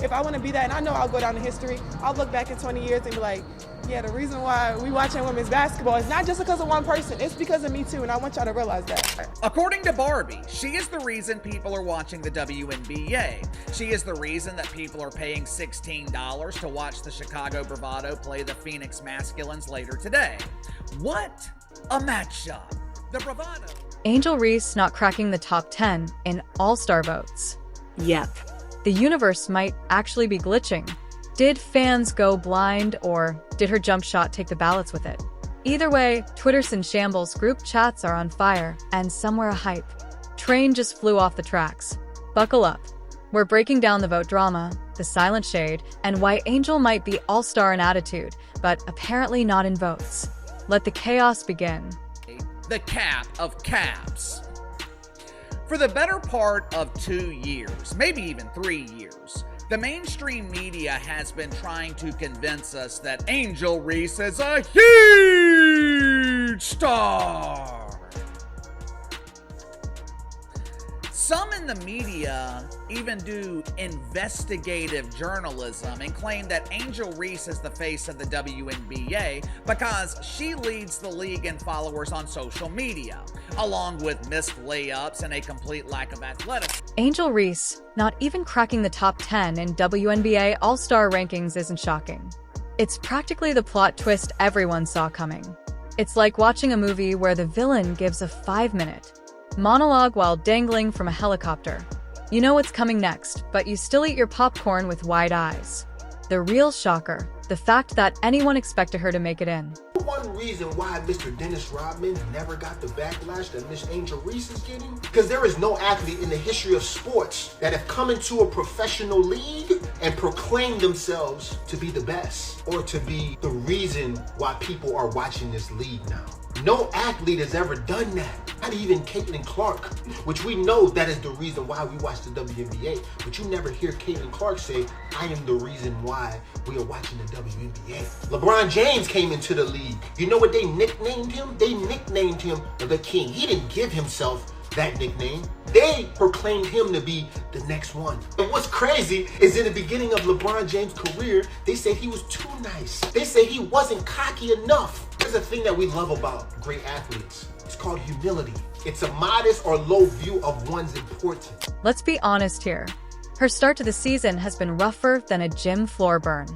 if I want to be that, and I know I'll go down in history, I'll look back in 20 years and be like, yeah, the reason why we watching women's basketball is not just because of one person, it's because of me too, and I want y'all to realize that. According to Barbie, she is the reason people are watching the WNBA. She is the reason that people are paying $16 to watch the Chicago Bravado play the Phoenix Masculines later today. What a matchup. The Bravado. Angel Reese not cracking the top 10 in All-Star votes. Yep. The universe might actually be glitching. Did fans go blind, or did her jump shot take the ballots with it? Either way, Twitter's in shambles, group chats are on fire, and somewhere a hype train just flew off the tracks. Buckle up. We're breaking down the vote drama, the silent shade, and why Angel might be all-star in attitude, but apparently not in votes. Let the chaos begin. The cap of caps. For the better part of 2 years, maybe even 3 years, the mainstream media has been trying to convince us that Angel Reese is a huge star. Some in the media even do investigative journalism and claim that Angel Reese is the face of the WNBA because she leads the league in followers on social media, along with missed layups and a complete lack of athleticism. Angel Reese not even cracking the top 10 in WNBA All-Star rankings isn't shocking. It's practically the plot twist everyone saw coming. It's like watching a movie where the villain gives a 5-minute monologue while dangling from a helicopter. You know what's coming next, but you still eat your popcorn with wide eyes. The real shocker, the fact that anyone expected her to make it in. One reason why Mr. Dennis Rodman never got the backlash that Miss Angel Reese is getting, because there is no athlete in the history of sports that have come into a professional league and proclaimed themselves to be the best or to be the reason why people are watching this league now. No athlete has ever done that. Not even Caitlin Clark, which we know that is the reason why we watch the WNBA. But you never hear Caitlin Clark say, I am the reason why we are watching the WNBA. LeBron James came into the league. You know what they nicknamed him? They nicknamed him the King. He didn't give himself that nickname. They proclaimed him to be the next one. And what's crazy is in the beginning of LeBron James' career, they said he was too nice. They said he wasn't cocky enough. There's a thing that we love about great athletes. It's called humility. It's a modest or low view of one's importance. Let's be honest here. Her start to the season has been rougher than a gym floor burn.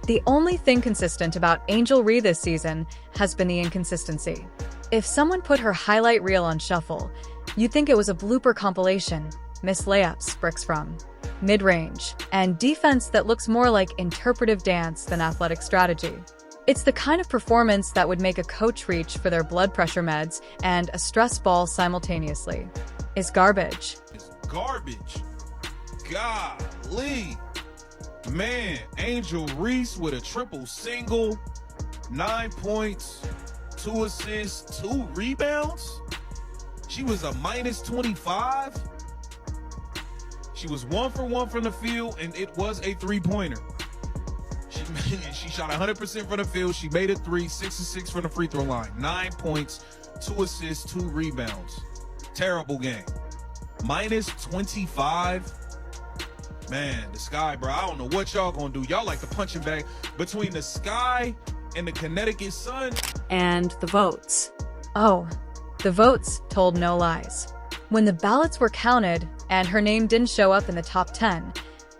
The only thing consistent about Angel Reese this season has been the inconsistency. If someone put her highlight reel on shuffle, you'd think it was a blooper compilation, missed layups, bricks from mid-range, and defense that looks more like interpretive dance than athletic strategy. It's the kind of performance that would make a coach reach for their blood pressure meds and a stress ball simultaneously. It's garbage. It's garbage. Golly. Man, Angel Reese with a triple single, 9 points, 2 assists, 2 rebounds. She was a minus 25. She was 1 for 1 from the field, and it was a 3-pointer. She shot 100% from the field. She made a 3, 6 of 6 from the free throw line. 9 points, 2 assists, 2 rebounds. Terrible game. Minus 25. Man, the Sky, bro, I don't know what y'all gonna do. Y'all like the punching bag between the Sky and the Connecticut Sun. And the votes. Oh, the votes told no lies. When the ballots were counted and her name didn't show up in the top 10,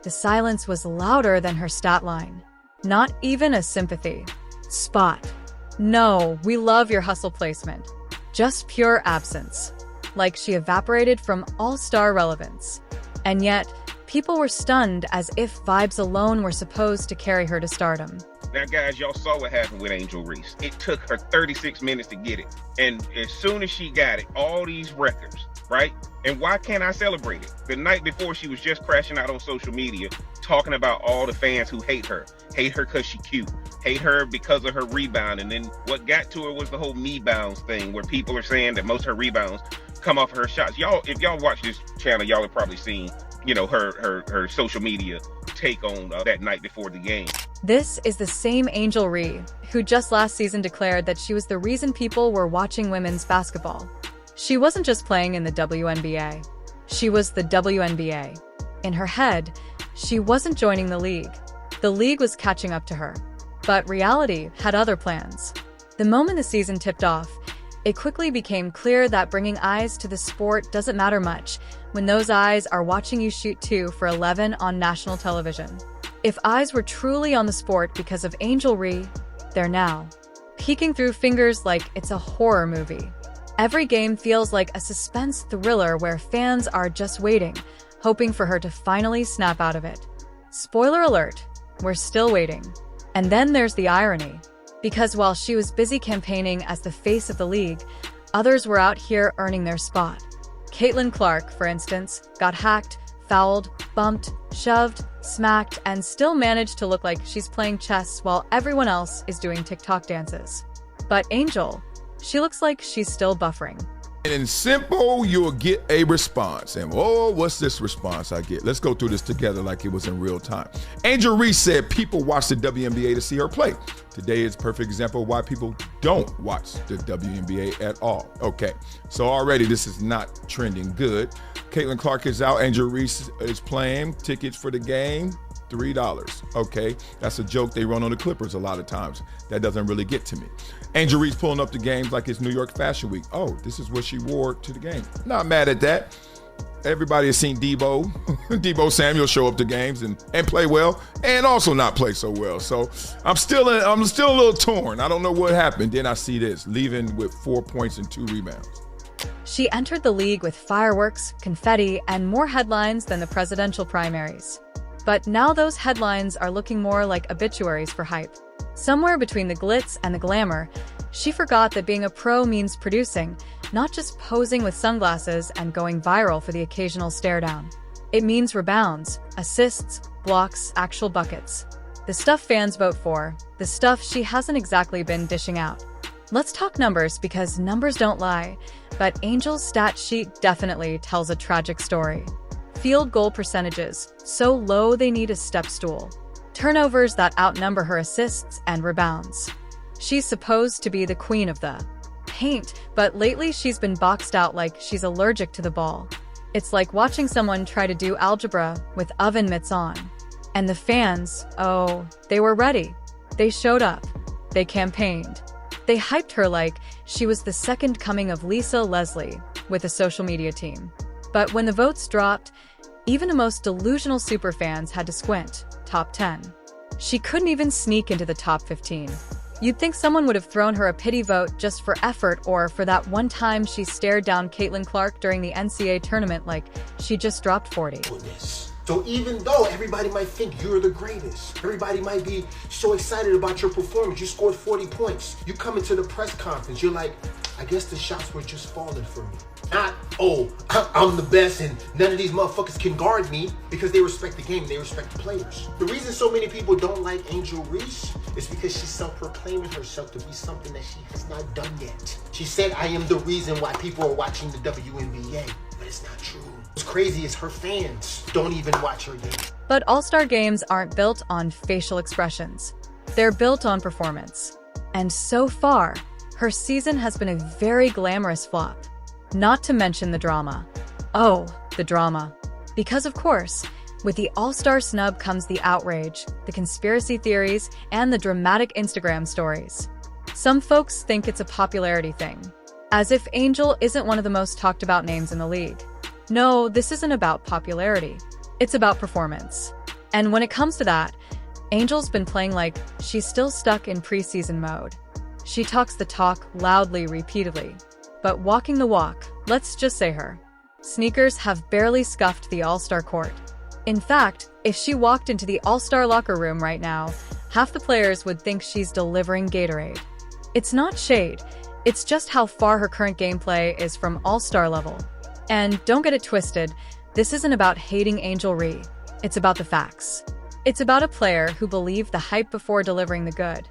the silence was louder than her stat line. Not even a sympathy spot. No, we love your hustle placement. Just pure absence. Like she evaporated from all-star relevance. And yet, people were stunned as if vibes alone were supposed to carry her to stardom. Now, guys, y'all saw what happened with Angel Reese. It took her 36 minutes to get it. And as soon as she got it, all these records, right? And why can't I celebrate it? The night before, she was just crashing out on social media, talking about all the fans who hate her. Hate her because she cute. Hate her because of her rebound. And then what got to her was the whole me bounds thing, where people are saying that most of her rebounds come off of her shots. Y'all, if y'all watch this channel, y'all have probably seen, you know, her social media take on that night before the game. This is the same Angel Reese who just last season declared that she was the reason people were watching women's basketball. She wasn't just playing in the WNBA. She was the WNBA. In her head, She wasn't joining the league. The league was catching up to her. But reality had other plans. The moment the season tipped off, it quickly became clear that bringing eyes to the sport doesn't matter much when those eyes are watching you shoot 2 for 11 on national television. If eyes were truly on the sport because of Angel Reese, they're now peeking through fingers like it's a horror movie. Every game feels like a suspense thriller where fans are just waiting, hoping for her to finally snap out of it. Spoiler alert, we're still waiting. And then there's the irony. Because while she was busy campaigning as the face of the league, others were out here earning their spot. Caitlin Clark, for instance, got hacked, fouled, bumped, shoved, smacked, and still managed to look like she's playing chess while everyone else is doing TikTok dances. But Angel, she looks like she's still buffering. And in simple, you'll get a response. And oh, what's this response I get? Let's go through this together like it was in real time. Angel Reese said people watch the WNBA to see her play. Today is a perfect example of why people don't watch the WNBA at all. Okay, so already this is not trending good. Caitlin Clark is out. Angel Reese is playing. Tickets for the game, $3. Okay, that's a joke they run on the Clippers a lot of times. That doesn't really get to me. Angel Reese pulling up the games like it's New York Fashion Week. Oh, this is what she wore to the game. Not mad at that. Everybody has seen Debo Samuel show up to games and play well, and also not play so well. So I'm still a little torn. I don't know what happened. Then I see this, leaving with 4 points and 2 rebounds. She entered the league with fireworks, confetti, and more headlines than the presidential primaries. But now those headlines are looking more like obituaries for hype. Somewhere between the glitz and the glamour, she forgot that being a pro means producing, not just posing with sunglasses and going viral for the occasional stare down. It means rebounds, assists, blocks, actual buckets. The stuff fans vote for, the stuff she hasn't exactly been dishing out. Let's talk numbers because numbers don't lie, but Angel's stat sheet definitely tells a tragic story. Field goal percentages, so low they need a step stool. Turnovers that outnumber her assists and rebounds. She's supposed to be the queen of the paint, but lately she's been boxed out like she's allergic to the ball. It's like watching someone try to do algebra with oven mitts on. And the fans, oh, they were ready. They showed up. They campaigned. They hyped her like she was the second coming of Lisa Leslie with a social media team. But when the votes dropped, even the most delusional superfans had to squint. Top 10. She couldn't even sneak into the top 15. You'd think someone would have thrown her a pity vote just for effort or for that one time she stared down Caitlin Clark during the NCAA tournament like she just dropped 40. So even though everybody might think you're the greatest, everybody might be so excited about your performance, you scored 40 points, you come into the press conference, you're like, I guess the shots were just falling for me. Not, oh, I'm the best and none of these motherfuckers can guard me, because they respect the game, they respect the players. The reason so many people don't like Angel Reese is because she's self-proclaiming herself to be something that she has not done yet. She said, I am the reason why people are watching the WNBA, but it's not true. What's crazy is her fans don't even watch her game. But All-Star games aren't built on facial expressions. They're built on performance. And so far, her season has been a very glamorous flop. Not to mention the drama. Oh, the drama. Because of course, with the All-Star snub comes the outrage, the conspiracy theories, and the dramatic Instagram stories. Some folks think it's a popularity thing, as if Angel isn't one of the most talked about names in the league. No, this isn't about popularity. It's about performance. And when it comes to that, Angel's been playing like she's still stuck in preseason mode. She talks the talk loudly, repeatedly. But walking the walk, let's just say her sneakers have barely scuffed the All-Star court. In fact, if she walked into the All-Star locker room right now, half the players would think she's delivering Gatorade. It's not shade, it's just how far her current gameplay is from All-Star level. And don't get it twisted, this isn't about hating Angel Reese, it's about the facts. It's about a player who believed the hype before delivering the good.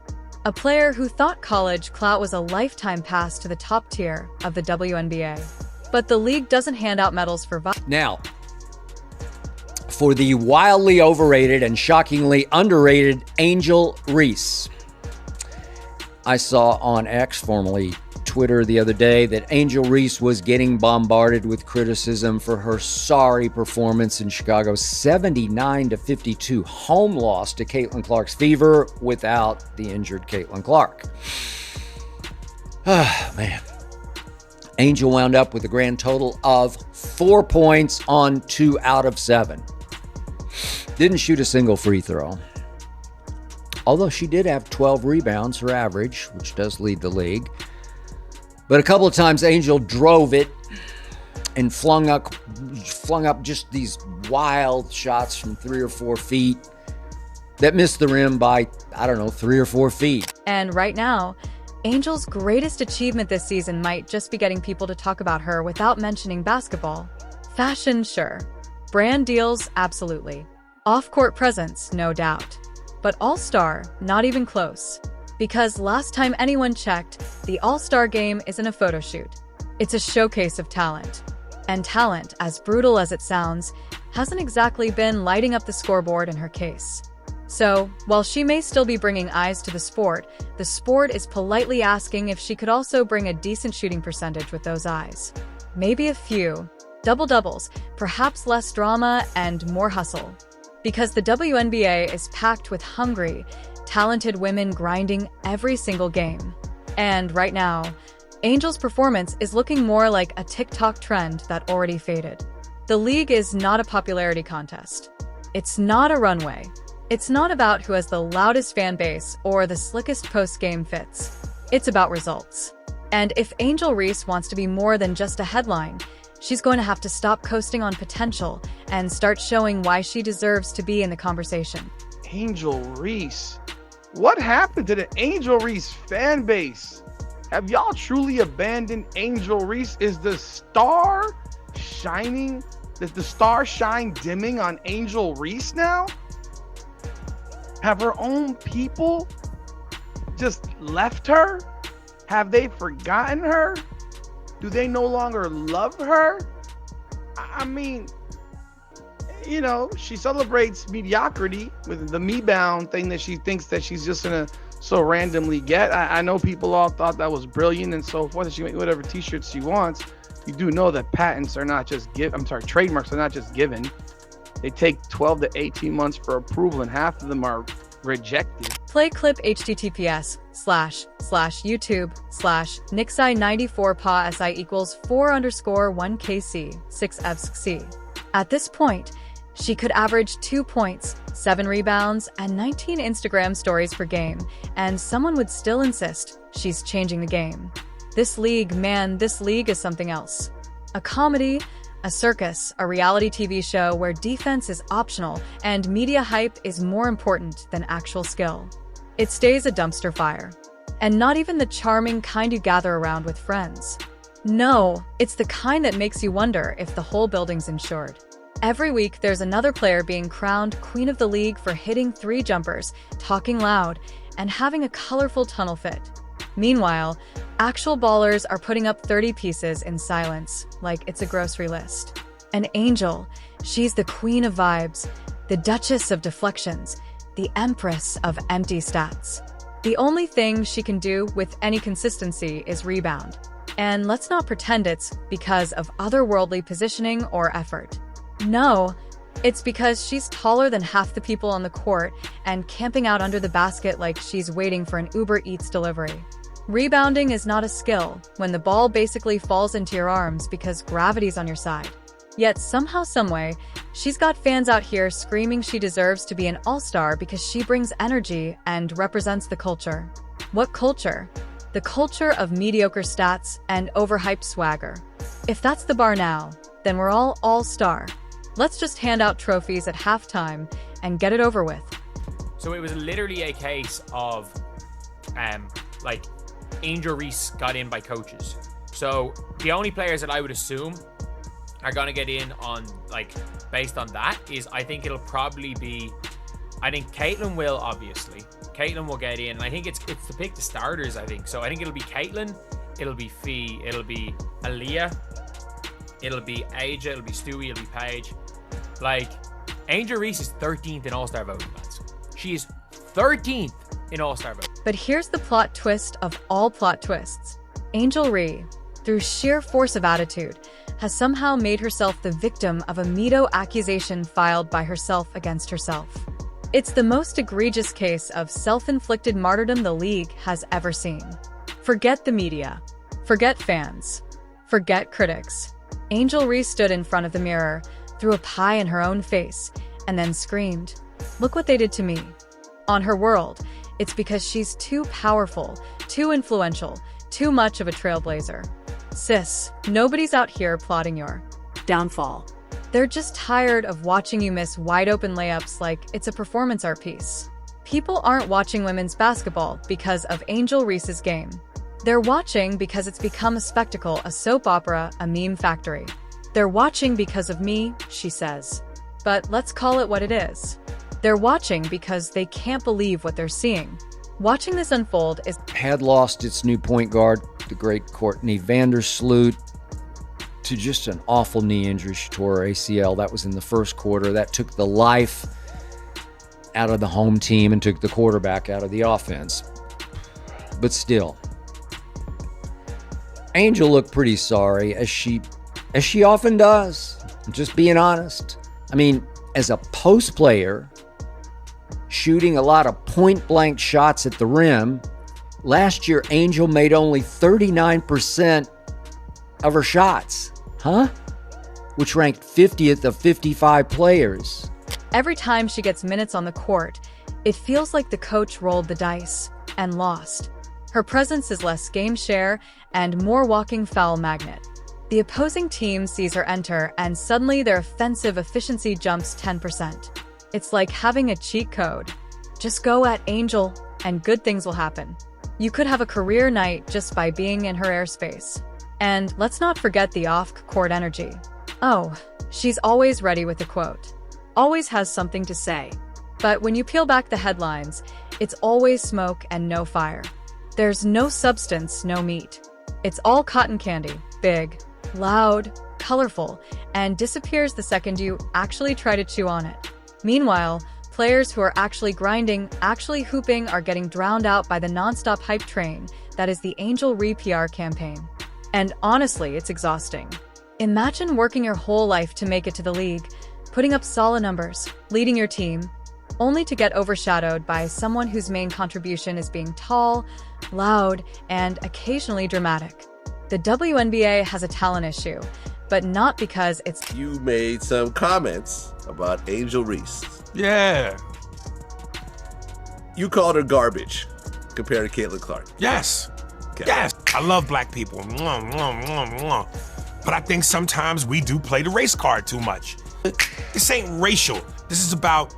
A player who thought college clout was a lifetime pass to the top tier of the WNBA. But the league doesn't hand out medals for Now, for the wildly overrated and shockingly underrated Angel Reese. I saw on X, formerly Twitter the other day that Angel Reese was getting bombarded with criticism for her sorry performance in Chicago's 79-52 home loss to Caitlin Clark's Fever without the injured Caitlin Clark. Ah, man. Angel wound up with a grand total of 4 points on 2 out of 7. Didn't shoot a single free throw. Although she did have 12 rebounds, her average, which does lead the league. But a couple of times Angel drove it and flung up just these wild shots from 3 or 4 feet that missed the rim by, 3 or 4 feet. And right now, Angel's greatest achievement this season might just be getting people to talk about her without mentioning basketball. Fashion, sure. Brand deals, absolutely. Off-court presence, no doubt. But All-Star, not even close. Because last time anyone checked, the All-Star Game isn't a photo shoot. It's a showcase of talent. And talent, as brutal as it sounds, hasn't exactly been lighting up the scoreboard in her case. So, while she may still be bringing eyes to the sport is politely asking if she could also bring a decent shooting percentage with those eyes. Maybe a few. Double-doubles, perhaps less drama and more hustle. Because the WNBA is packed with hungry, talented women grinding every single game. And right now, Angel's performance is looking more like a TikTok trend that already faded. The league is not a popularity contest. It's not a runway. It's not about who has the loudest fan base or the slickest post-game fits. It's about results. And if Angel Reese wants to be more than just a headline, she's going to have to stop coasting on potential and start showing why she deserves to be in the conversation. Angel Reese. What happened to the Angel Reese fan base? Have y'all truly abandoned Angel Reese? Is the star shining? Does the star shine dimming on Angel Reese now? Have her own people just left her? Have they forgotten her? Do they no longer love her? I mean, she celebrates mediocrity with the me-bound thing that she thinks that she's just gonna so randomly get. I know people all thought that was brilliant and so forth. She make whatever t-shirts she wants. You do know that patents are not just trademarks are not just given. They take 12 to 18 months for approval, and half of them are rejected. Play clip https://youtube/nixi94pa si equals 4_1kc 6fc. At this point, she could average 2 points, 7 rebounds, and 19 Instagram stories per game, and someone would still insist she's changing the game. This league is something else. A comedy, a circus, a reality TV show where defense is optional and media hype is more important than actual skill. It stays a dumpster fire. And not even the charming kind you gather around with friends. No, it's the kind that makes you wonder if the whole building's insured. Every week, there's another player being crowned Queen of the League for hitting 3 jumpers, talking loud, and having a colorful tunnel fit. Meanwhile, actual ballers are putting up 30 pieces in silence, like it's a grocery list. An Angel, she's the queen of vibes, the duchess of deflections, the empress of empty stats. The only thing she can do with any consistency is rebound. And let's not pretend it's because of otherworldly positioning or effort. No, it's because she's taller than half the people on the court and camping out under the basket like she's waiting for an Uber Eats delivery. Rebounding is not a skill when the ball basically falls into your arms because gravity's on your side. Yet somehow, someway, she's got fans out here screaming she deserves to be an all-star because she brings energy and represents the culture. What culture? The culture of mediocre stats and overhyped swagger. If that's the bar now, then we're all-star. Let's just hand out trophies at halftime and get it over with. So it was literally a case of, Angel Reese got in by coaches. So the only players that I would assume are going to get in on, based on that is, I think it'll probably be, I think Caitlin will, obviously. Caitlin will get in. I think it's to pick the starters, I think. So I think it'll be Caitlin, it'll be Fee, it'll be Aaliyah, it'll be Aja, it'll be Stewie, it'll be Paige. Angel Reese is 13th in All-Star voting, lads. She is 13th in All-Star voting. But here's the plot twist of all plot twists. Angel Reese, through sheer force of attitude, has somehow made herself the victim of a veto accusation filed by herself against herself. It's the most egregious case of self-inflicted martyrdom the league has ever seen. Forget the media. Forget fans. Forget critics. Angel Reese stood in front of the mirror, threw a pie in her own face, and then screamed, "Look what they did to me." On her world, it's because she's too powerful, too influential, too much of a trailblazer. Sis, nobody's out here plotting your downfall. They're just tired of watching you miss wide-open layups like it's a performance art piece. People aren't watching women's basketball because of Angel Reese's game. They're watching because it's become a spectacle, a soap opera, a meme factory. They're watching because of me, she says. But let's call it what it is. They're watching because they can't believe what they're seeing. Watching this unfold is... Had lost its new point guard, the great Courtney Vandersloot, to just an awful knee injury. She tore her ACL. That was in the first quarter. That took the life out of the home team and took the quarterback out of the offense. But still, Angel looked pretty sorry, as she often does. I'm just being honest. I mean, as a post player, shooting a lot of point-blank shots at the rim, last year Angel made only 39% of her shots, which ranked 50th of 55 players. Every time she gets minutes on the court, it feels like the coach rolled the dice and lost. Her presence is less game share and more walking foul magnet. The opposing team sees her enter and suddenly their offensive efficiency jumps 10%. It's like having a cheat code. Just go at Angel and good things will happen. You could have a career night just by being in her airspace. And let's not forget the off-court energy. Oh, she's always ready with a quote. Always has something to say. But when you peel back the headlines, it's always smoke and no fire. There's no substance, no meat. It's all cotton candy, big, loud, colorful, and disappears the second you actually try to chew on it. Meanwhile, players who are actually grinding, actually hooping, are getting drowned out by the nonstop hype train that is the Angel Reese PR campaign. And honestly, it's exhausting. Imagine working your whole life to make it to the league, putting up solid numbers, leading your team, only to get overshadowed by someone whose main contribution is being tall, loud, and occasionally dramatic. The WNBA has a talent issue, but not because it's... You made some comments about Angel Reese. Yeah. You called her garbage compared to Caitlin Clark. Yes. Okay. Yes. I love black people. Mwah, mwah, mwah, mwah. But I think sometimes we do play the race card too much. This ain't racial. This is about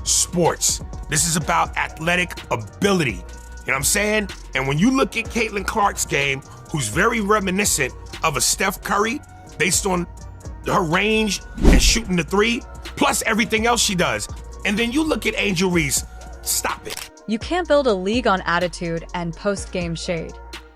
sports. This is about athletic ability. You know what I'm saying? And when you look at Caitlin Clark's game, who's very reminiscent of a Steph Curry based on her range and shooting the three, plus everything else she does. And then you look at Angel Reese, stop it. You can't build a league on attitude and post-game shade.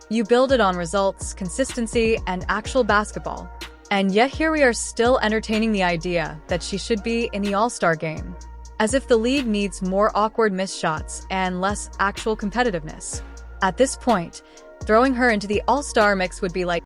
You build it on results, consistency, and actual basketball. And yet here we are still entertaining the idea that she should be in the All-Star Game. As if the league needs more awkward missed shots and less actual competitiveness. At this point, throwing her into the All-Star mix would be like